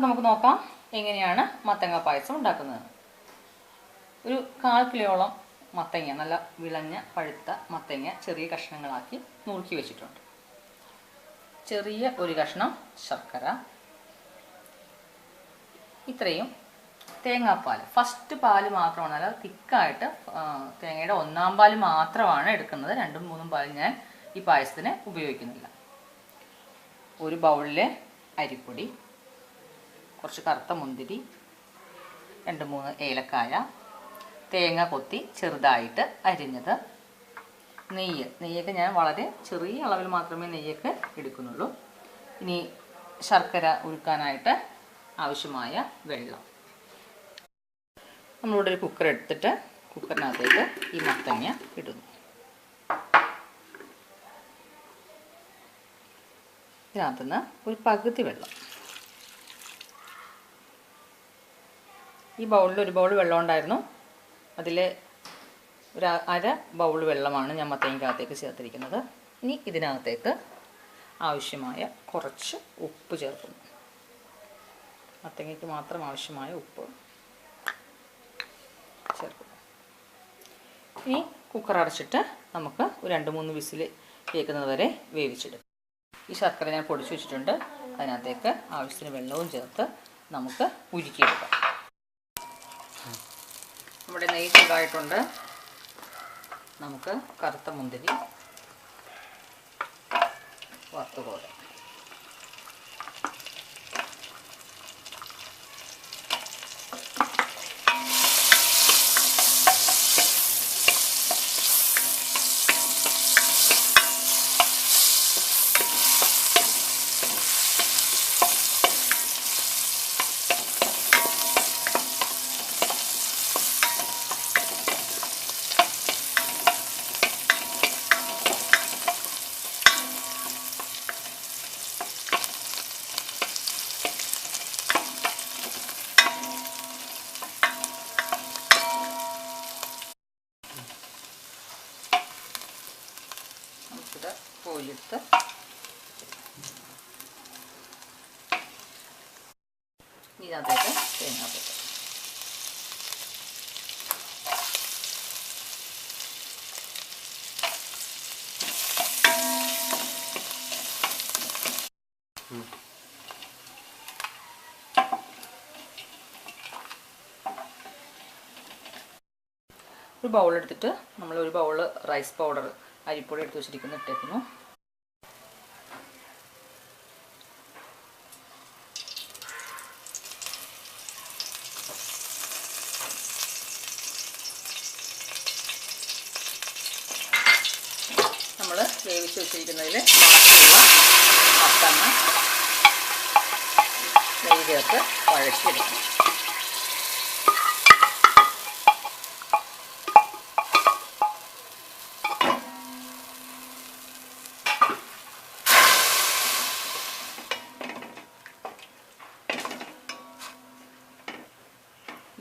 നമുക്ക് നോക്കാം എങ്ങനെയാണ് മത്തങ്ങ പായസം ഉണ്ടാക്കുന്നത്. ഒരു 1/4 കിലോയോളം മത്തങ്ങ, നല്ല വിളഞ്ഞ പഴുത്ത മത്തങ്ങ ചെറിയ കഷ്ണങ്ങളാക്കി നുറുക്കി വെച്ചിട്ടുണ്ട്. ചെറിയ ഒരു കഷ്ണം ശർക്കര, ഇത്രയും തേങ്ങാപ്പാൽ. ഫസ്റ്റ് പാല് മാത്രമാണ്, അല്ല തിക്കായിട്ട് തേങ്ങയുടെ 1-ാം പാല് മാത്രമാണ് എടുക്കുന്നത്. 2ഉം 3ഉം പാൽ ഞാൻ ഈ പായസത്തിന് ഉപയോഗിക്കുന്നില്ല. ഒരു ബൗളിലെ അരിപ്പൊടി, കുറച്ച് കറുത്ത മുന്തിരി, 2-3 ഏലക്കായ, തേങ്ങ കൊത്തി ചെറുതായിട്ട് അരിഞ്ഞത്, നെയ്യൊക്കെ ഞാൻ വളരെ ചെറിയ അളവിൽ മാത്രമേ നെയ്യൊക്കെ എടുക്കുന്നുള്ളൂ. ഇനി ശർക്കര ഉരുക്കാനായിട്ട് ആവശ്യമായ വെള്ളം. നമ്മളിവിടെ ഒരു കുക്കർ എടുത്തിട്ട് കുക്കറിനകത്തേക്ക് ഈ മത്തങ്ങ ഇടുന്നു. ഇതിനകത്തുനിന്ന് ഒരു പകുതി വെള്ളം, ഈ ബൗളിൽ ഒരു ബൗൾ വെള്ളം ഉണ്ടായിരുന്നു, അതിൽ ഒരു അര ബൗൾ വെള്ളമാണ് ഞാൻ മത്തങ്ങയ്ക്കകത്തേക്ക് ചേർത്തിരിക്കുന്നത്. ഇനി ഇതിനകത്തേക്ക് ആവശ്യമായ കുറച്ച് ഉപ്പ് ചേർക്കുന്നു. മത്തങ്ങയ്ക്ക് മാത്രം ആവശ്യമായ ഉപ്പ് ചേർക്കുന്നു. ഇനി കുക്കർ അടച്ചിട്ട് നമുക്ക് ഒരു 2-3 വിസിൽ കേൾക്കുന്നത് വരെ വേവിച്ചിടും. ഈ ശർക്കര ഞാൻ പൊടിച്ചു വെച്ചിട്ടുണ്ട്, അതിനകത്തേക്ക് ആവശ്യത്തിന് വെള്ളവും ചേർത്ത് നമുക്ക് ഉരുക്കിയെടുക്കാം. നമ്മുടെ നെയ്യ് ചൂടായിട്ടുണ്ട്. നമുക്ക് കറുത്ത മുന്തിരി വറുത്തുകോരാം. നമുക്കിത് കോരിയെടുത്ത് ഇതിനകത്തേക്ക് തേങ്ങാപ്പാൽ. ഒരു ബൗൾ എടുത്തിട്ട് നമ്മൾ ഒരു ബൗൾ റൈസ് പൗഡർ, അരിപ്പൊടി എടുത്ത് വെച്ചിരിക്കുന്നു, ഇട്ടേക്കുന്നു. നമ്മൾ വേവിച്ച് വെച്ചിരിക്കുന്നതിൽ ബാക്കിയുള്ള മത്തങ്ങ നെയ്യ് ചേർത്ത് വഴറ്റിയെടുക്കണം.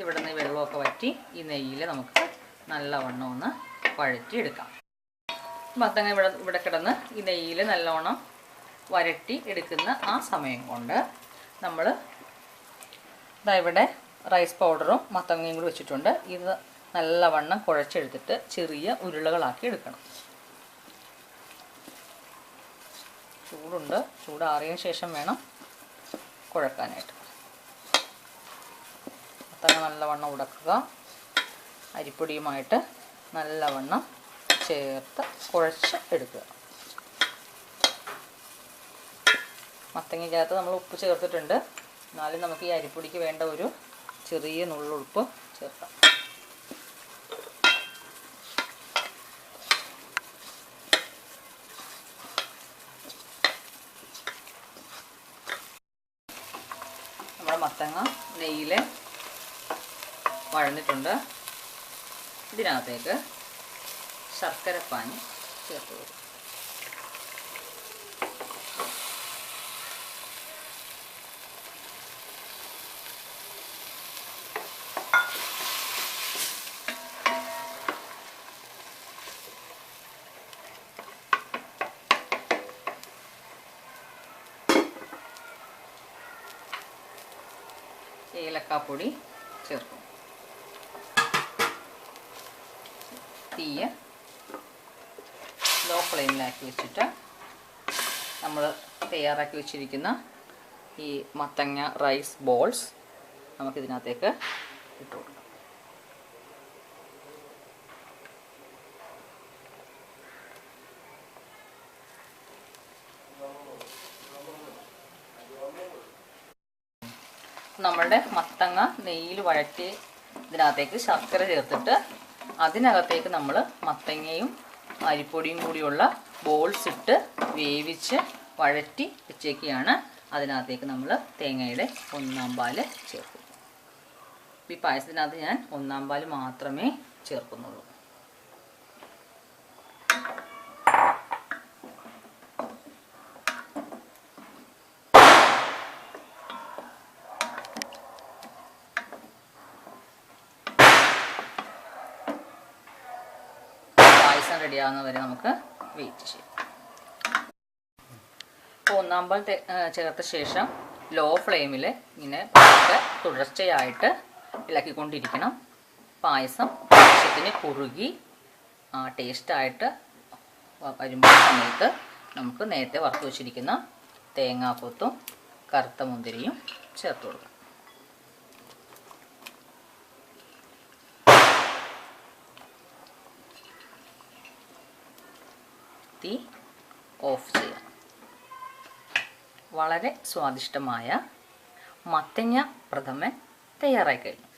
ഇവിടെ നിന്ന് വെള്ളമൊക്കെ വറ്റി ഈ നെയ്യിൽ നമുക്ക് നല്ലവണ്ണം ഒന്ന് വഴറ്റിയെടുക്കാം. മത്തങ്ങ ഇവിടെ കിടന്ന് ഈ നെയ്യിൽ നല്ലവണ്ണം വരട്ടി എടുക്കുന്ന ആ സമയം കൊണ്ട് നമ്മൾ ഇവിടെ റൈസ് പൗഡറും മത്തങ്ങയും കൂടി വെച്ചിട്ടുണ്ട്. ഇത് നല്ലവണ്ണം കുഴച്ചെടുത്തിട്ട് ചെറിയ ഉരുളകളാക്കി എടുക്കണം. ചൂടുണ്ട്, ചൂടാറിയതിന് ശേഷം വേണം കുഴക്കാനായിട്ട്. മത്തങ്ങ നല്ലവണ്ണം ഉടക്കുക, അരിപ്പൊടിയുമായിട്ട് നല്ലവണ്ണം ചേർത്ത് കുഴച്ച് എടുക്കുക. മത്തങ്ങയ്ക്കകത്ത് നമ്മൾ ഉപ്പ് ചേർത്തിട്ടുണ്ട്, എന്നാലും നമുക്ക് ഈ അരിപ്പൊടിക്ക് വേണ്ട ഒരു ചെറിയ നുള്ളുപ്പ് ചേർക്കാം. നമ്മുടെ മത്തങ്ങ നെയ്യിൽ വഴന്നിട്ടുണ്ട്. ഇതിനകത്തേക്ക് ശർക്കരപ്പാനി ചേർത്ത് കൊടുക്കും. ഏലക്കാപ്പൊടി ചേർക്കും. തീയ് ലോ ഫ്ലെയിമിലാക്കി വെച്ചിട്ട് നമ്മൾ തയ്യാറാക്കി വെച്ചിരിക്കുന്ന ഈ മത്തങ്ങ റൈസ് ബോൾസ് നമുക്കിതിനകത്തേക്ക് ഇട്ട് കൊടുക്കാം. നമ്മളുടെ മത്തങ്ങ നെയ്യിൽ വഴറ്റി ഇതിനകത്തേക്ക് ശർക്കര ചേർത്തിട്ട് അതിനകത്തേക്ക് നമ്മൾ മത്തങ്ങയും അരിപ്പൊടിയും കൂടിയുള്ള ബോൾസ് ഇട്ട് വേവിച്ച് വഴറ്റി വെച്ചേക്കുകയാണ്. അതിനകത്തേക്ക് നമ്മൾ തേങ്ങയുടെ 1/4 പാല് ചേർക്കും. ഈ പായസത്തിനകത്ത് ഞാൻ 1/4 പാല് മാത്രമേ ചേർക്കുന്നുള്ളൂ. പായസം റെഡിയാവുന്നവരെ നമുക്ക് വെയിറ്റ് ചെയ്യാം. അപ്പോൾ 1/4 പാൽ ചേർത്ത ശേഷം ലോ ഫ്ലെയിമിൽ ഇങ്ങനെ തുടർച്ചയായിട്ട് ഇളക്കിക്കൊണ്ടിരിക്കണം. പായസം ആവശ്യത്തിന് കുറുകി ടേസ്റ്റായിട്ട് വരുമ്പോൾ സമയത്ത് നമുക്ക് നേരത്തെ വറുത്ത് വെച്ചിരിക്കുന്ന തേങ്ങാക്കൊത്തും കറുത്ത മുന്തിരിയും ചേർത്ത് കൊടുക്കാം. തീ ഓഫ് ചെയ്യാം. വളരെ സ്വാദിഷ്ടമായ മത്തങ്ങ പ്രഥമൻ തയ്യാറായി കഴിഞ്ഞു.